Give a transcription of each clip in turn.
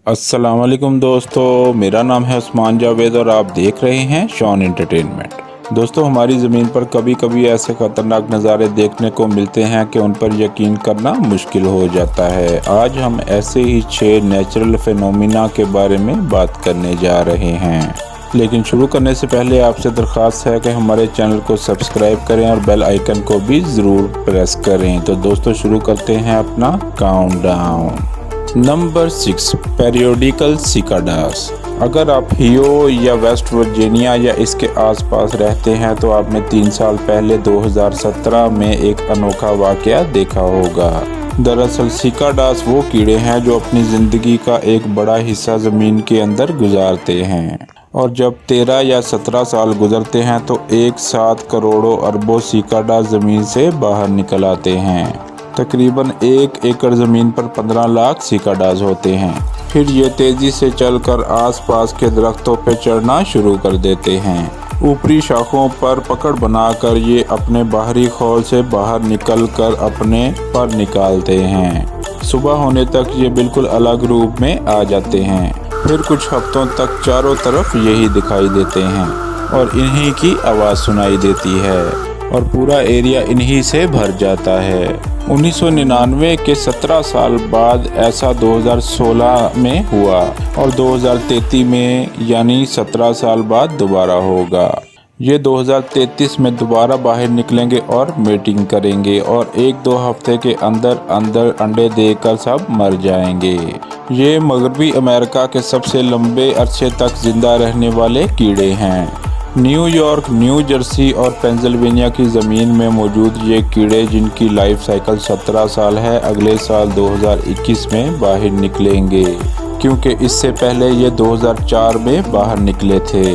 अस्सलाम वालेकुम दोस्तों, मेरा नाम है उस्मान जावेद और आप देख रहे हैं शॉन एंटरटेनमेंट। दोस्तों, हमारी ज़मीन पर कभी कभी ऐसे ख़तरनाक नज़ारे देखने को मिलते हैं कि उन पर यकीन करना मुश्किल हो जाता है। आज हम ऐसे ही 6 नेचुरल फिनोमिना के बारे में बात करने जा रहे हैं, लेकिन शुरू करने से पहले आपसे दरख्वास्त है कि हमारे चैनल को सब्सक्राइब करें और बेल आइकन को भी ज़रूर प्रेस करें। तो दोस्तों, शुरू करते हैं अपना काउंटडाउन। Number 6, periodical सिकाडास। अगर आप हियो या वेस्ट वर्जीनिया या इसके आसपास रहते हैं तो आपने 3 साल पहले 2017 में एक अनोखा वाकया देखा होगा। दरअसल सिकाडास वो कीड़े हैं जो अपनी ज़िंदगी का एक बड़ा हिस्सा ज़मीन के अंदर गुजारते हैं, और जब 13 या 17 साल गुजरते हैं तो एक साथ करोड़ों अरबों सिकाडा ज़मीन से बाहर निकल आते हैं। तकरीबन 1 एकड़ ज़मीन पर 15 लाख सिकाडास होते हैं। फिर ये तेज़ी से चलकर आसपास के दरख्तों पर चढ़ना शुरू कर देते हैं। ऊपरी शाखों पर पकड़ बनाकर ये अपने बाहरी खोल से बाहर निकलकर अपने पर निकालते हैं। सुबह होने तक ये बिल्कुल अलग रूप में आ जाते हैं। फिर कुछ हफ्तों तक चारों तरफ यही दिखाई देते हैं और इन्हीं की आवाज़ सुनाई देती है और पूरा एरिया इन्हीं से भर जाता है। 1999 के 17 साल बाद ऐसा 2016 में हुआ और 2033 में यानी 17 साल बाद दोबारा होगा। ये 2033 में दोबारा बाहर निकलेंगे और मीटिंग करेंगे और 1-2 हफ्ते के अंदर अंदर अंडे देकर सब मर जाएंगे। ये मगरबी अमेरिका के सबसे लंबे अरसे तक जिंदा रहने वाले कीड़े हैं। न्यूयॉर्क, न्यू जर्सी और पेंसिल्वेनिया की ज़मीन में मौजूद ये कीड़े, जिनकी लाइफ साइकिल 17 साल है, अगले साल 2021 में बाहर निकलेंगे, क्योंकि इससे पहले ये 2004 में बाहर निकले थे।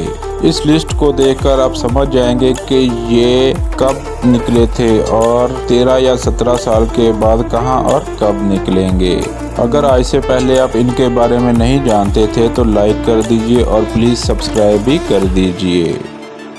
इस लिस्ट को देखकर आप समझ जाएंगे कि ये कब निकले थे और 13 या 17 साल के बाद कहां और कब निकलेंगे। अगर आज से पहले आप इनके बारे में नहीं जानते थे तो लाइक कर दीजिए और प्लीज़ सब्सक्राइब भी कर दीजिए।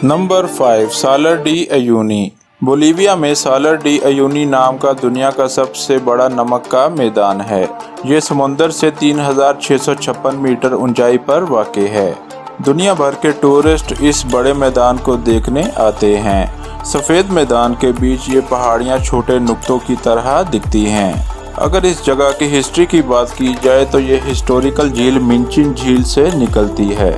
Number 5, Salar D अयूनी। बोलीविया में सालर डी अयूनी नाम का दुनिया का सबसे बड़ा नमक का मैदान है। ये समुंदर से 3656 मीटर ऊंचाई पर वाक़ है। दुनिया भर के टूरिस्ट इस बड़े मैदान को देखने आते हैं। सफ़ेद मैदान के बीच ये पहाड़ियाँ छोटे नुक्तों की तरह दिखती हैं। अगर इस जगह की हिस्ट्री की बात की जाए तो ये हिस्टोरिकल झील मिंचिन झील से निकलती है।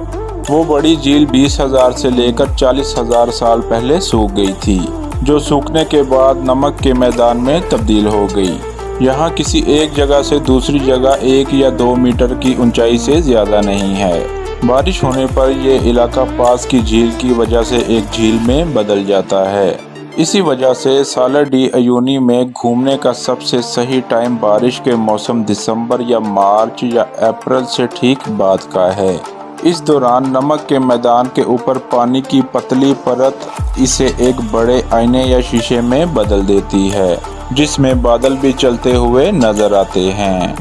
वो बड़ी झील 20,000 से लेकर 40,000 साल पहले सूख गई थी, जो सूखने के बाद नमक के मैदान में तब्दील हो गई। यहाँ किसी एक जगह से दूसरी जगह 1 या 2 मीटर की ऊंचाई से ज़्यादा नहीं है। बारिश होने पर यह इलाका पास की झील की वजह से एक झील में बदल जाता है। इसी वजह से सालर डी अयूनी में घूमने का सबसे सही टाइम बारिश के मौसम दिसंबर या मार्च या अप्रैल से ठीक बाद का है। इस दौरान नमक के मैदान के ऊपर पानी की पतली परत इसे एक बड़े आईने या शीशे में बदल देती है, जिसमें बादल भी चलते हुए नजर आते हैं।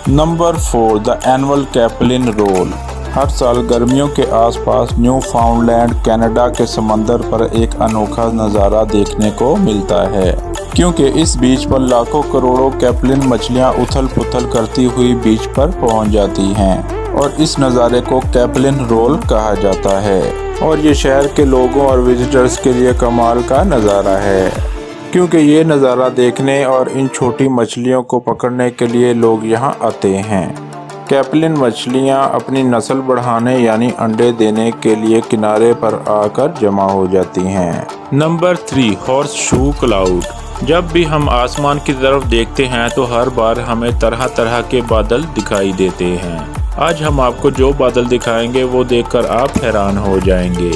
Number 4, the annual capelin roll. हर साल गर्मियों के आसपास न्यू फाउंडलैंड, कनाडा के समंदर पर एक अनोखा नज़ारा देखने को मिलता है, क्योंकि इस बीच पर लाखों करोड़ों कैपलिन मछलियां उथल पुथल करती हुई बीच पर पहुंच जाती हैं और इस नज़ारे को कैपलिन रोल कहा जाता है। और ये शहर के लोगों और विजिटर्स के लिए कमाल का नज़ारा है, क्योंकि ये नज़ारा देखने और इन छोटी मछलियों को पकड़ने के लिए लोग यहाँ आते हैं। कैपलिन मछलियाँ अपनी नस्ल बढ़ाने यानी अंडे देने के लिए किनारे पर आकर जमा हो जाती हैं। Number 3, horse shoe cloud. जब भी हम आसमान की तरफ देखते हैं तो हर बार हमें तरह तरह के बादल दिखाई देते हैं। आज हम आपको जो बादल दिखाएंगे वो देखकर आप हैरान हो जाएंगे।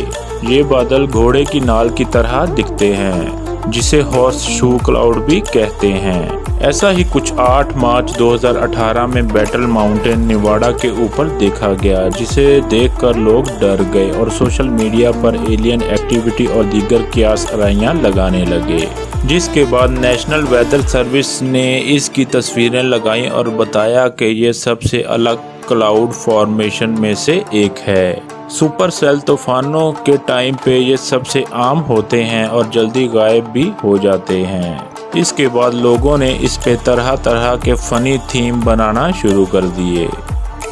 ये बादल घोड़े की नाल की तरह दिखते हैं, जिसे हॉर्स शू क्लाउड भी कहते हैं। ऐसा ही कुछ 8 मार्च 2018 में बैटल माउंटेन निवाडा के ऊपर देखा गया, जिसे देखकर लोग डर गए और सोशल मीडिया पर एलियन एक्टिविटी और दीगर कियास आराइयां लगाने लगे। जिसके बाद नेशनल वेदर सर्विस ने इसकी तस्वीरें लगाईं और बताया कि ये सबसे अलग क्लाउड फॉर्मेशन में से एक है। सुपर सेल तूफानों के टाइम पे ये सबसे आम होते हैं और जल्दी गायब भी हो जाते हैं। इसके बाद लोगों ने इस पे तरह तरह के फनी थीम बनाना शुरू कर दिए।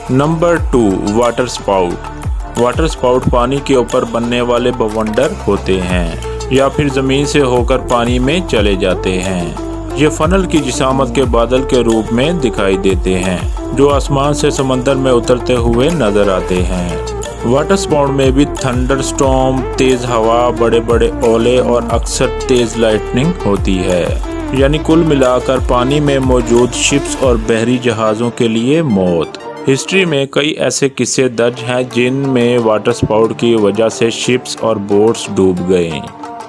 Number 2, water spout. Water spout पानी के ऊपर बनने वाले बवंडर होते हैं या फिर ज़मीन से होकर पानी में चले जाते हैं। ये फनल की जिसामत के बादल के रूप में दिखाई देते हैं जो आसमान से समंदर में उतरते हुए नजर आते हैं। वाटर स्पाउट में भी थंडर स्टॉर्म, तेज हवा, बड़े बड़े ओले और अक्सर तेज लाइटनिंग होती है। यानी कुल मिलाकर पानी में मौजूद शिप्स और बहरी जहाज़ों के लिए मौत। हिस्ट्री में कई ऐसे किस्से दर्ज हैं जिनमें वाटर स्पाउट की वजह से शिप्स और बोट्स डूब गए।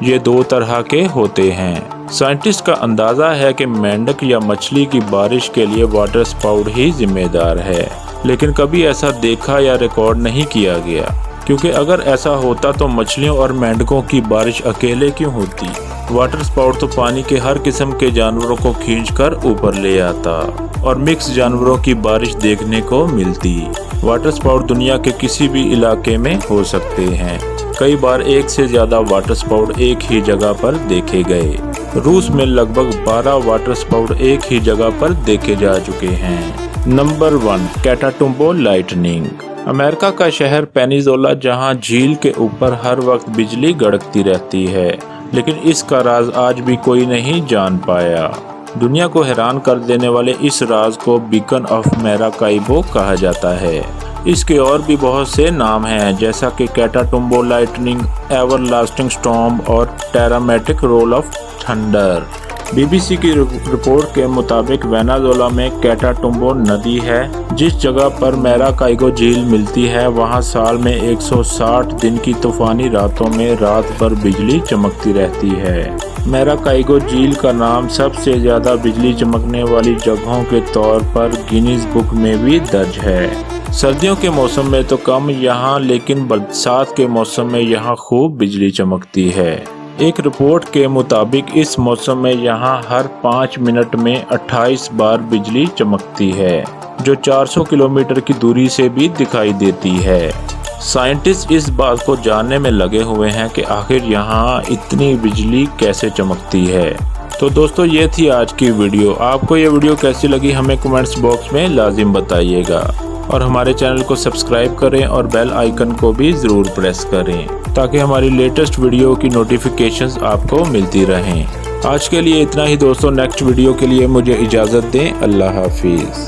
ये दो तरह के होते हैं। साइंटिस्ट का अंदाज़ा है कि मेंढक या मछली की बारिश के लिए वाटर स्पाउट ही जिम्मेदार है, लेकिन कभी ऐसा देखा या रिकॉर्ड नहीं किया गया, क्योंकि अगर ऐसा होता तो मछलियों और मेंढकों की बारिश अकेले क्यों होती। वाटर स्पाउट तो पानी के हर किस्म के जानवरों को खींचकर ऊपर ले आता और मिक्स जानवरों की बारिश देखने को मिलती। वाटर स्पाउट दुनिया के किसी भी इलाके में हो सकते हैं। कई बार एक से ज़्यादा वाटर स्पाउट एक ही जगह पर देखे गए। रूस में लगभग 12 वाटर स्पाउट एक ही जगह पर देखे जा चुके हैं। Number 1, कैटाटुम्बो lightning. अमेरिका का शहर पेनिनसुला, जहां झील के ऊपर हर वक्त बिजली गड़कती रहती है, लेकिन इसका राज आज भी कोई नहीं जान पाया। दुनिया को हैरान कर देने वाले इस राज को बीकन ऑफ मैराकाइबो कहा जाता है। इसके और भी बहुत से नाम हैं, जैसा कि कैटाटुम्बो लाइटनिंग, एवरलास्टिंग स्टॉर्म और टेरामेटिक रोल ऑफ थंडर। बीबीसी की रिपोर्ट के मुताबिक वेनेजुएला में कैटाटुम्बो नदी है। जिस जगह पर मैराकाइगो झील मिलती है वहां साल में 160 दिन की तूफानी रातों में रात भर बिजली चमकती रहती है। मैराकाइगो झील का नाम सबसे ज्यादा बिजली चमकने वाली जगहों के तौर पर गिनीज बुक में भी दर्ज है। सर्दियों के मौसम में तो कम यहाँ, लेकिन बरसात के मौसम में यहाँ खूब बिजली चमकती है। एक रिपोर्ट के मुताबिक इस मौसम में यहाँ हर 5 मिनट में 28 बार बिजली चमकती है, जो 400 किलोमीटर की दूरी से भी दिखाई देती है। साइंटिस्ट इस बात को जानने में लगे हुए हैं कि आखिर यहाँ इतनी बिजली कैसे चमकती है। तो दोस्तों, ये थी आज की वीडियो। आपको ये वीडियो कैसी लगी हमें कमेंट्स बॉक्स में लाजिम बताइएगा, और हमारे चैनल को सब्सक्राइब करें और बेल आइकन को भी ज़रूर प्रेस करें ताकि हमारी लेटेस्ट वीडियो की नोटिफिकेशंस आपको मिलती रहें। आज के लिए इतना ही दोस्तों। नेक्स्ट वीडियो के लिए मुझे इजाज़त दें। अल्लाह हाफिज़।